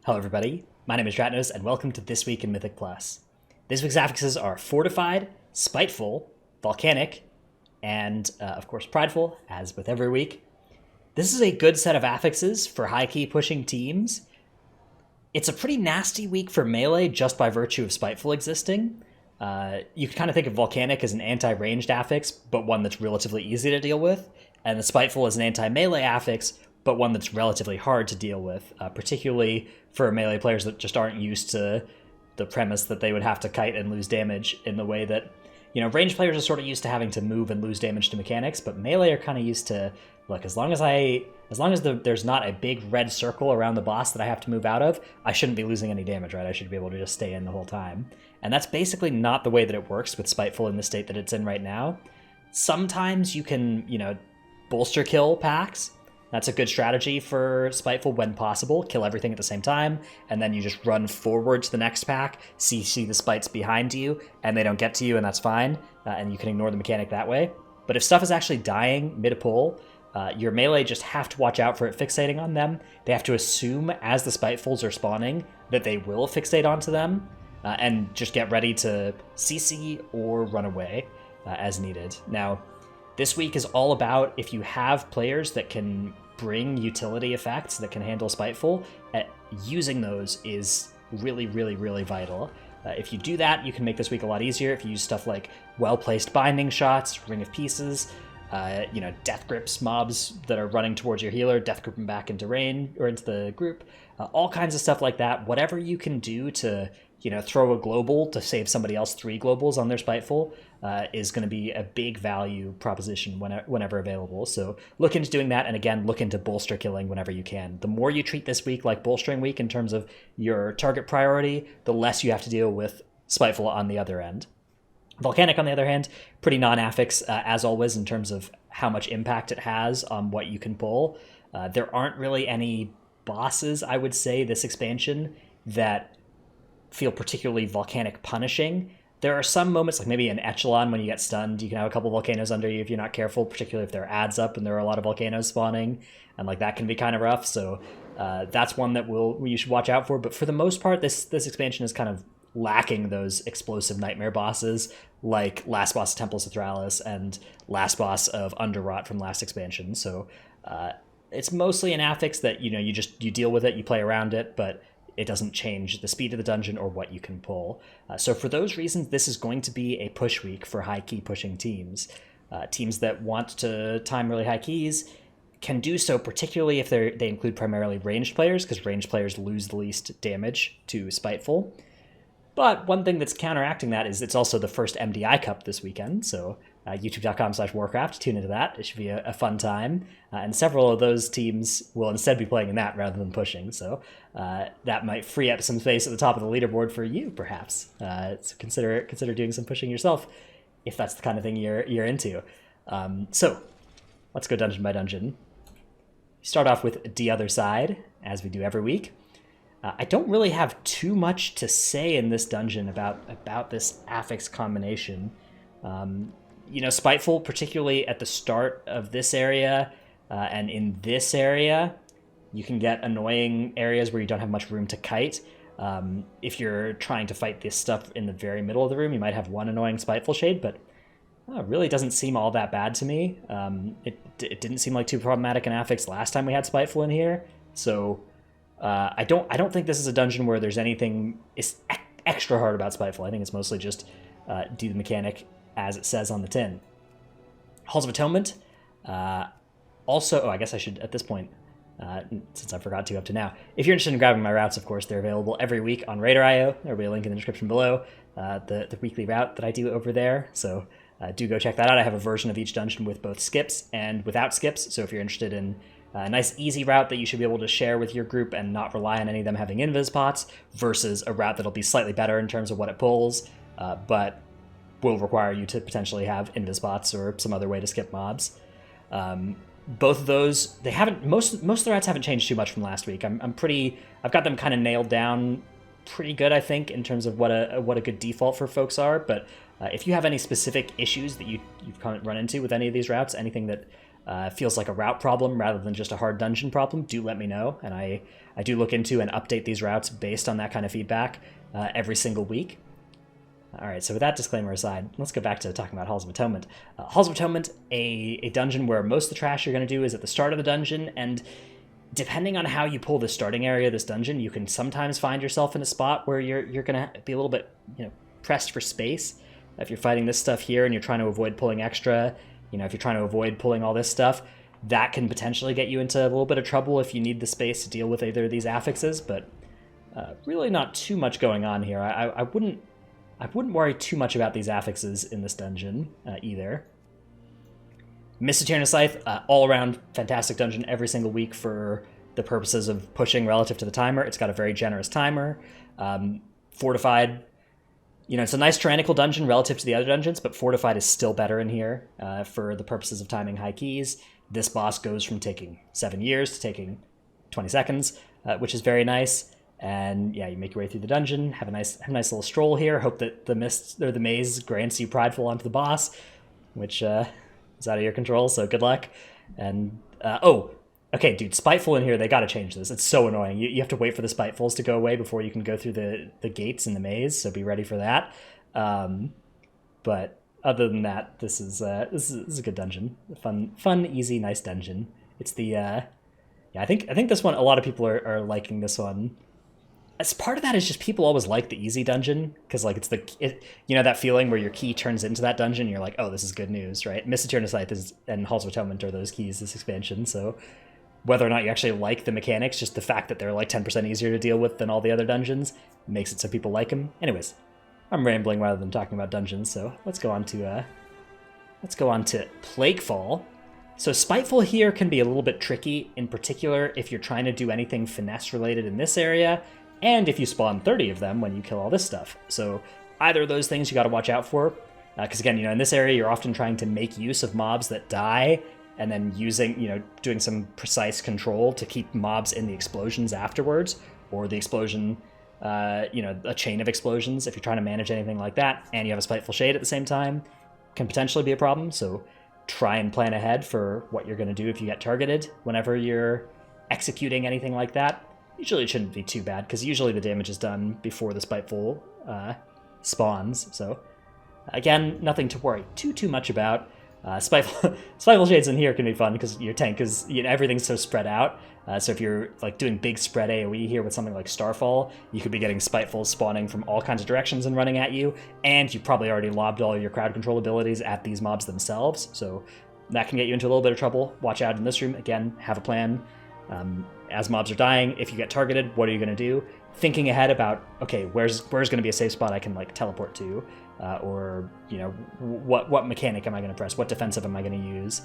Hello everybody, my name is Dratnos, and welcome to This Week in Mythic Plus. This week's affixes are Fortified, Spiteful, Volcanic, and, of course, Prideful, as with every week. This is a good set of affixes for high-key pushing teams. It's a pretty nasty week for melee just by virtue of Spiteful existing. You can kind of think of Volcanic as an anti-ranged affix, but one that's relatively easy to deal with, and the Spiteful as an anti-melee affix, but one that's relatively hard to deal with, particularly for melee players that just aren't used to the premise that they would have to kite and lose damage in the way that, ranged players are sort of used to having to move and lose damage to mechanics, but melee are kind of used to, look, as long as there's not a big red circle around the boss that I have to move out of, I shouldn't be losing any damage, right? I should be able to just stay in the whole time. And that's basically not the way that it works with Spiteful in the state that it's in right now. Sometimes you can, bolster kill packs. That's a good strategy for Spiteful when possible. Kill everything at the same time, and then you just run forward to the next pack, see the spites behind you, and they don't get to you, and that's fine, and you can ignore the mechanic that way. But if stuff is actually dying mid-pull, your melee just have to watch out for it fixating on them. They have to assume, as the Spitefuls are spawning, that they will fixate onto them, and just get ready to CC or run away as needed. Now, this week is all about if you have players that can bring utility effects that can handle Spiteful, using those is really, really, really vital. If you do that, you can make this week a lot easier if you use stuff like well-placed binding shots, Ring of Pieces, death grips mobs that are running towards your healer, death grip them back into range or into the group, all kinds of stuff like that. Whatever you can do to throw a global to save somebody else 3 globals on their Spiteful is going to be a big value proposition whenever available. So look into doing that, and again, look into bolster killing whenever you can. The more you treat this week like bolstering week in terms of your target priority, the less you have to deal with Spiteful on the other end. Volcanic, on the other hand, pretty non-affix, as always, in terms of how much impact it has on what you can pull. There aren't really any bosses, I would say, this expansion that feel particularly Volcanic punishing. There are some moments, like maybe an Echelon, when you get stunned, you can have a couple volcanoes under you if you're not careful, particularly if there are adds up and there are a lot of volcanoes spawning, and that can be kind of rough. So that's one that you should watch out for. But for the most part, this expansion is kind of lacking those explosive nightmare bosses like last boss of Temples of Thralis and last boss of Underrot from last expansion. So it's mostly an affix that you deal with it, you play around it, but it doesn't change the speed of the dungeon or what you can pull. So for those reasons, this is going to be a push week for high-key pushing teams. Teams that want to time really high keys can do so, particularly if they include primarily ranged players, because ranged players lose the least damage to Spiteful. But one thing that's counteracting that is it's also the first MDI Cup this weekend, so youtube.com/Warcraft, tune into that. It should be a fun time. And several of those teams will instead be playing in that rather than pushing, so that might free up some space at the top of the leaderboard for you, perhaps. So consider doing some pushing yourself, if that's the kind of thing you're into. So let's go dungeon by dungeon. Start off with The Other Side, as we do every week. I don't really have too much to say in this dungeon about this affix combination. Spiteful, particularly at the start of this area and in this area, you can get annoying areas where you don't have much room to kite. If you're trying to fight this stuff in the very middle of the room, you might have one annoying Spiteful shade, but it really doesn't seem all that bad to me. It didn't seem like too problematic an affix last time we had Spiteful in here, so I don't think this is a dungeon where there's anything extra hard about Spiteful. I think it's mostly just do the mechanic as it says on the tin. Halls of Atonement. Also, I guess I should, at this point, since I forgot to up to now, if you're interested in grabbing my routes, of course, they're available every week on Raider.io. There'll be a link in the description below, the weekly route that I do over there. So do go check that out. I have a version of each dungeon with both skips and without skips. So if you're interested in a nice easy route that you should be able to share with your group and not rely on any of them having invis pots versus a route that'll be slightly better in terms of what it pulls, but will require you to potentially have invis pots or some other way to skip mobs. Both of those, they haven't, most of the routes haven't changed too much from last week. I've got them kind of nailed down pretty good, I think, in terms of what a good default for folks are. But if you have any specific issues that you've run into with any of these routes, anything that feels like a route problem rather than just a hard dungeon problem, do let me know. And I do look into and update these routes based on that kind of feedback every single week. All right, so with that disclaimer aside, let's go back to talking about Halls of Atonement. Halls of Atonement, a dungeon where most of the trash you're going to do is at the start of the dungeon, and depending on how you pull the starting area of this dungeon, you can sometimes find yourself in a spot where you're going to be a little bit, pressed for space. If you're fighting this stuff here and you're trying to avoid pulling extra, if you're trying to avoid pulling all this stuff, that can potentially get you into a little bit of trouble if you need the space to deal with either of these affixes, but really not too much going on here. I wouldn't worry too much about these affixes in this dungeon either. Mr. Tirna Scithe, all around fantastic dungeon every single week for the purposes of pushing relative to the timer. It's got a very generous timer. Fortified, it's a nice tyrannical dungeon relative to the other dungeons, but Fortified is still better in here for the purposes of timing high keys. This boss goes from taking 7 years to taking 20 seconds, which is very nice. And yeah, you make your way through the dungeon, have a nice little stroll here. Hope that the mist or the maze grants you Prideful onto the boss, which is out of your control. So good luck. And okay, dude, Spiteful in here. They got to change this. It's so annoying. You have to wait for the Spitefuls to go away before you can go through the gates in the maze. So be ready for that. But other than that, this is a good dungeon. Fun, easy, nice dungeon. It's the I think this one. A lot of people are liking this one. As part of that is just people always like the easy dungeon because like it's that feeling where your key turns into that dungeon and you're like, oh, this is good news, right? Mr. Tirna Scithe and Halls of Atonement are those keys this expansion. So whether or not you actually like the mechanics, just the fact that they're like 10% easier to deal with than all the other dungeons makes it so people like them. Anyways, I'm rambling rather than talking about dungeons, so let's go on to Plaguefall. So Spiteful here can be a little bit tricky, in particular if you're trying to do anything finesse related in this area. And if you spawn 30 of them when you kill all this stuff. So either of those things you got to watch out for. Because again, in this area, you're often trying to make use of mobs that die and then doing some precise control to keep mobs in the explosions afterwards, or the explosion, a chain of explosions. If you're trying to manage anything like that and you have a Spiteful Shade at the same time, can potentially be a problem. So try and plan ahead for what you're going to do if you get targeted whenever you're executing anything like that. Usually it shouldn't be too bad, because usually the damage is done before the Spiteful spawns. So, again, nothing to worry too much about. Spiteful Shades in here can be fun, because your tank is, everything's so spread out. So if you're like doing big spread AoE here with something like Starfall, you could be getting Spiteful spawning from all kinds of directions and running at you, and you probably already lobbed all your crowd control abilities at these mobs themselves. So that can get you into a little bit of trouble. Watch out in this room. Again, have a plan. As mobs are dying, if you get targeted, what are you going to do? Thinking ahead about, okay, where's going to be a safe spot I can like teleport to, or what mechanic am I going to press? What defensive am I going to use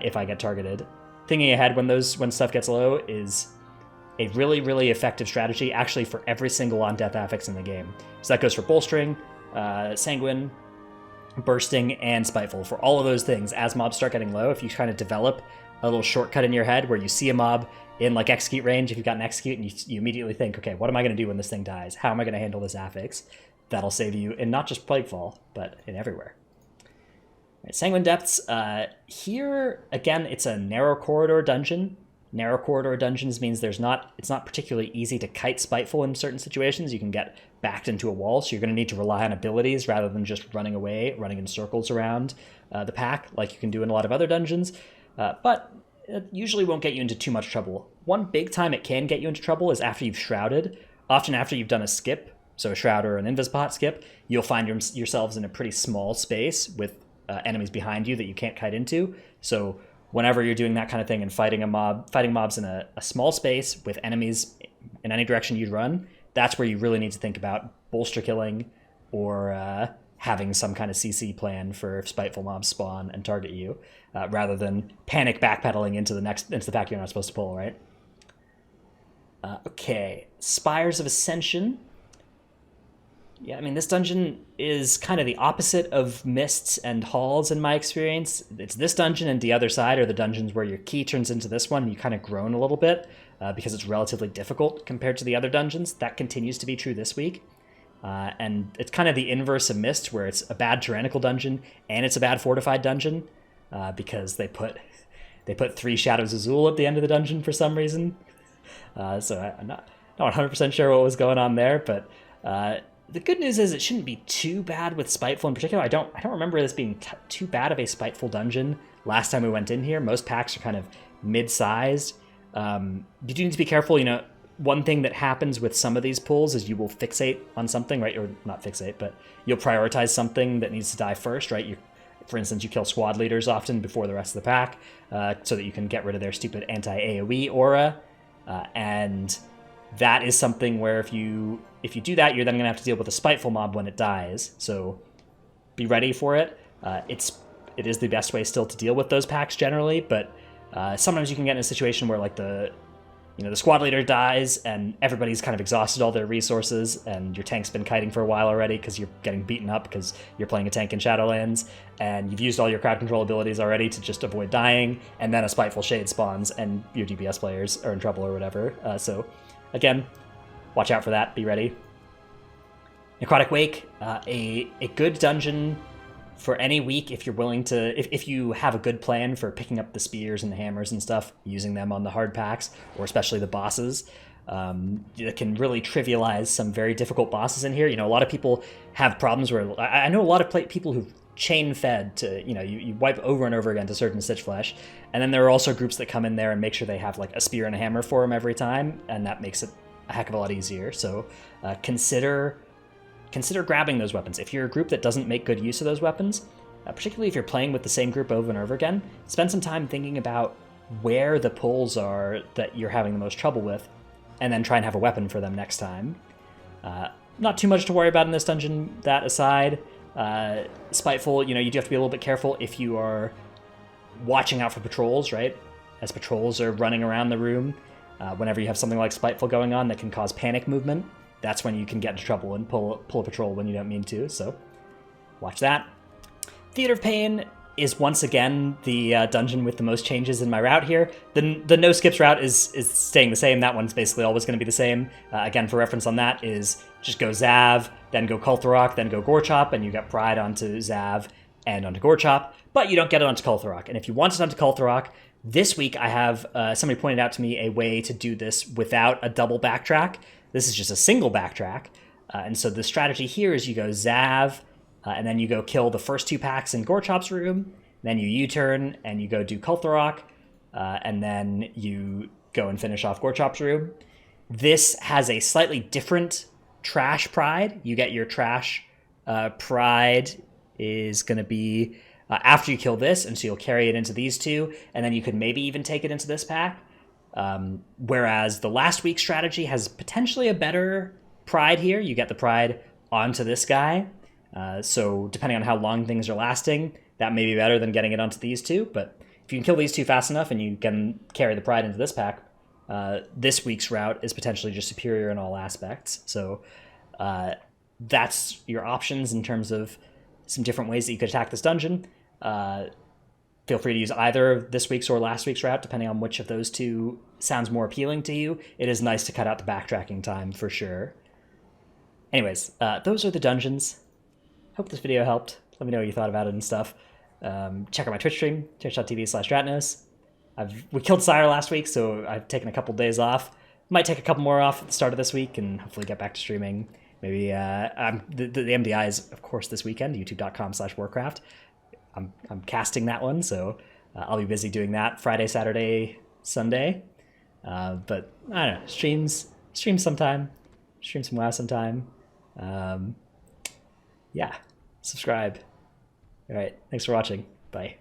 if I get targeted? Thinking ahead when stuff gets low is a really, really effective strategy, actually, for every single on-death affix in the game. So that goes for Bolstering, Sanguine, Bursting, and Spiteful. For all of those things, as mobs start getting low, if you kind of develop a little shortcut in your head where you see a mob in like execute range, if you've got an execute, and you immediately think, okay, what am I going to do when this thing dies? How am I going to handle this affix? That'll save you in not just Plaguefall, but in everywhere. Right, Sanguine Depths. Here, again, it's a narrow corridor dungeon. Narrow corridor dungeons means it's not particularly easy to kite Spiteful in certain situations. You can get backed into a wall, so you're going to need to rely on abilities rather than just running away, running in circles around the pack like you can do in a lot of other dungeons. But it usually won't get you into too much trouble. One big time it can get you into trouble is after you've shrouded. Often after you've done a skip, so a shroud or an invispot skip, you'll find yourselves in a pretty small space with enemies behind you that you can't kite into. So whenever you're doing that kind of thing and fighting mobs in a small space with enemies in any direction you'd run, that's where you really need to think about bolster killing or having some kind of CC plan for if Spiteful mobs spawn and target you, rather than panic backpedaling into the pack you're not supposed to pull, right? Okay, Spires of Ascension. Yeah, I mean, this dungeon is kind of the opposite of Mists and Halls in my experience. It's this dungeon, and the other side are the dungeons where your key turns into this one, and you kind of groan a little bit because it's relatively difficult compared to the other dungeons. That continues to be true this week. And it's kind of the inverse of Mist, where it's a bad tyrannical dungeon and it's a bad fortified dungeon, because they put they put 3 Shadows Azul at the end of the dungeon for some reason. So I'm not 100% sure what was going on there, but the good news is it shouldn't be too bad with Spiteful in particular. I don't remember this being too bad of a Spiteful dungeon last time we went in here. Most packs are kind of mid-sized. You do need to be careful. You know, one thing that happens with some of these pulls is you will fixate on something, right? Or not fixate, but you'll prioritize something that needs to die first, right? For instance, you kill squad leaders often before the rest of the pack, so that you can get rid of their stupid anti-AoE aura. And that is something where if you do that, you're then going to have to deal with a Spiteful mob when it dies. So be ready for it. It is the best way still to deal with those packs generally, but sometimes you can get in a situation where like the squad leader dies and everybody's kind of exhausted all their resources and your tank's been kiting for a while already because you're getting beaten up because you're playing a tank in Shadowlands and you've used all your crowd control abilities already to just avoid dying, and then a Spiteful Shade spawns and your DPS players are in trouble or whatever. So again, watch out for that, be ready. Necrotic Wake, a good dungeon for any week if you're willing to, if you have a good plan for picking up the spears and the hammers and stuff, using them on the hard packs, or especially the bosses. That can really trivialize some very difficult bosses in here. You know, a lot of people have problems where, I know a lot of people who've chain fed to, you wipe over and over again to certain Stitch Flesh, and then there are also groups that come in there and make sure they have like a spear and a hammer for them every time, and that makes it a heck of a lot easier. So consider grabbing those weapons. If you're a group that doesn't make good use of those weapons, particularly if you're playing with the same group over and over again, spend some time thinking about where the pulls are that you're having the most trouble with, and then try and have a weapon for them next time. Not too much to worry about in this dungeon, that aside. Spiteful, you do have to be a little bit careful if you are watching out for patrols, right? As patrols are running around the room, whenever you have something like Spiteful going on that can cause panic movement, that's when you can get into trouble and pull a patrol when you don't mean to, so watch that. Theater of Pain is once again the dungeon with the most changes in my route here. The no skips route is staying the same. That one's basically always going to be the same. Again, for reference on that is just go Zav, then go Kultharok, then go Gorechop, and you get Pride onto Zav and onto Gorechop, but you don't get it onto Kultharok. And if you want it onto Kultharok, this week I have, somebody pointed out to me a way to do this without a double backtrack. This is just a single backtrack. And so the strategy here is you go Zav, and then you go kill the first 2 packs in Gorechop's room, then you U-turn and you go do Kultharok, and then you go and finish off Gorechop's room. This has a slightly different trash Pride. You get your trash Pride is going to be after you kill this, and so you'll carry it into these 2, and then you could maybe even take it into this pack. Whereas the last week's strategy has potentially a better Pride here. You get the Pride onto this guy. So depending on how long things are lasting, that may be better than getting it onto these 2. But if you can kill these 2 fast enough and you can carry the Pride into this pack, this week's route is potentially just superior in all aspects. So that's your options in terms of some different ways that you could attack this dungeon. Feel free to use either this week's or last week's route, depending on which of those 2 sounds more appealing to you. It is nice to cut out the backtracking time for sure. Anyways, those are the dungeons. Hope this video helped. Let me know what you thought about it and stuff. Check out my Twitch stream, twitch.tv/Dratnos. We killed Sire last week, so I've taken a couple days off. Might take a couple more off at the start of this week and hopefully get back to streaming. Maybe the MDI is, of course, this weekend, youtube.com/Warcraft. I'm casting that one, so I'll be busy doing that Friday, Saturday, Sunday. But I don't know, stream sometime, stream some WoW sometime. Yeah, subscribe. All right, thanks for watching. Bye.